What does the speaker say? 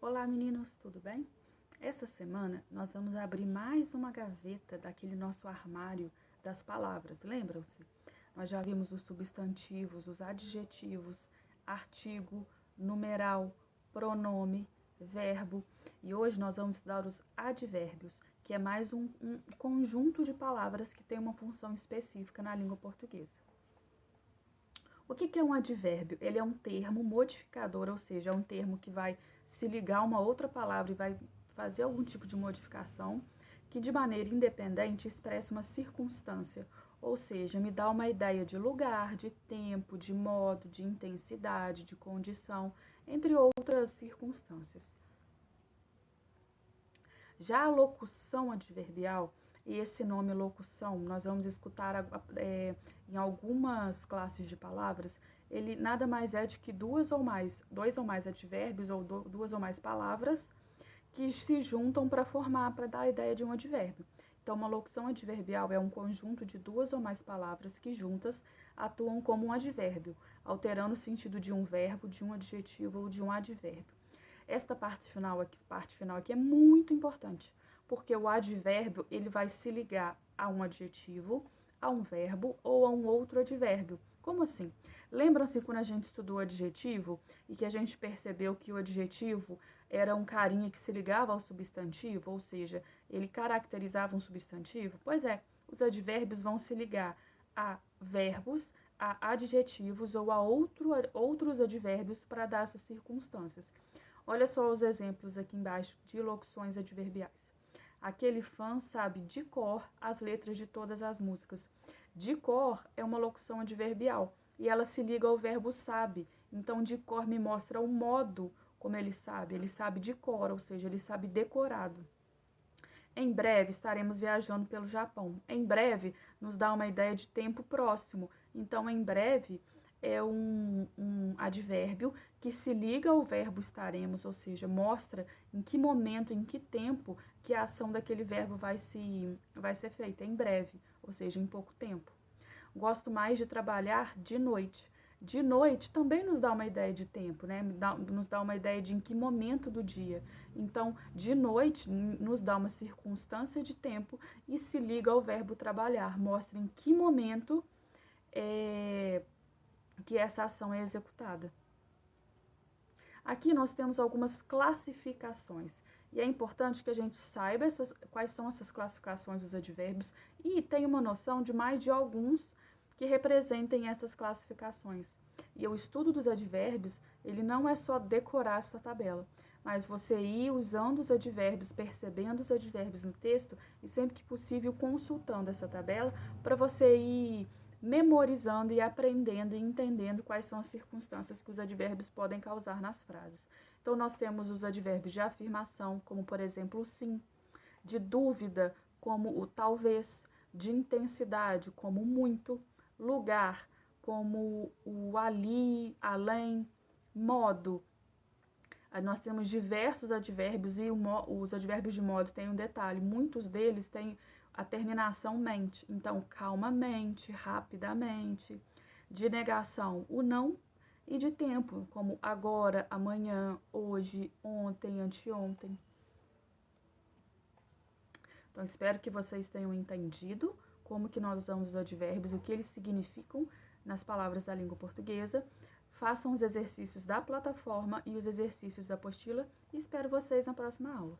Olá meninos, tudo bem? Essa semana nós vamos abrir mais uma gaveta daquele nosso armário das palavras, lembram-se? Nós já vimos os substantivos, os adjetivos, artigo, numeral, pronome, verbo e hoje nós vamos estudar os advérbios, que é mais um conjunto de palavras que tem uma função específica na língua portuguesa. O que é um advérbio? Ele é um termo modificador, ou seja, é um termo que vai se ligar a uma outra palavra e vai fazer algum tipo de modificação, que de maneira independente expressa uma circunstância, ou seja, me dá uma ideia de lugar, de tempo, de modo, de intensidade, de condição, entre outras circunstâncias. Já a locução adverbial, e esse nome locução, nós vamos escutar em algumas classes de palavras, ele nada mais é de que dois ou mais advérbios ou duas ou mais palavras que se juntam para dar a ideia de um advérbio. Então, uma locução adverbial é um conjunto de duas ou mais palavras que juntas atuam como um advérbio, alterando o sentido de um verbo, de um adjetivo ou de um advérbio. Esta parte final aqui é muito importante, porque o advérbio ele vai se ligar a um adjetivo, a um verbo ou a um outro advérbio. Como assim? Lembram-se quando a gente estudou adjetivo e que a gente percebeu que o adjetivo era um carinha que se ligava ao substantivo, ou seja, ele caracterizava um substantivo? Pois é, os advérbios vão se ligar a verbos, a adjetivos ou a outros advérbios para dar essas circunstâncias. Olha só os exemplos aqui embaixo de locuções adverbiais. Aquele fã sabe de cor as letras de todas as músicas. De cor é uma locução adverbial e ela se liga ao verbo sabe. Então, de cor me mostra o modo como ele sabe de cor, ou seja, ele sabe decorado. Em breve estaremos viajando pelo Japão. Em breve nos dá uma ideia de tempo próximo. Então, em breve é um advérbio que se liga ao verbo estaremos, ou seja, mostra em que momento, em que tempo que a ação daquele verbo vai ser feita. Em breve, ou seja, em pouco tempo. Gosto mais de trabalhar de noite. De noite também nos dá uma ideia de tempo, né? Nos dá uma ideia de em que momento do dia. Então, de noite nos dá uma circunstância de tempo e se liga ao verbo trabalhar. Mostra em que momento que essa ação é executada. Aqui nós temos algumas classificações. E é importante que a gente saiba quais são essas classificações dos advérbios e tenha uma noção de mais de alguns que representem essas classificações. E o estudo dos advérbios, ele não é só decorar essa tabela, mas você ir usando os advérbios, percebendo os advérbios no texto e sempre que possível consultando essa tabela para você ir memorizando e aprendendo e entendendo quais são as circunstâncias que os advérbios podem causar nas frases. Então, nós temos os advérbios de afirmação, como por exemplo o sim, de dúvida, como o talvez, de intensidade, como muito, lugar, como o ali, além, modo. Nós temos diversos advérbios e os advérbios de modo têm um detalhe, muitos deles têm a terminação mente, então calmamente, rapidamente. De negação, o não, e de tempo, como agora, amanhã, hoje, ontem, anteontem. Então, espero que vocês tenham entendido como que nós usamos os advérbios, o que eles significam nas palavras da língua portuguesa. Façam os exercícios da plataforma e os exercícios da apostila e espero vocês na próxima aula.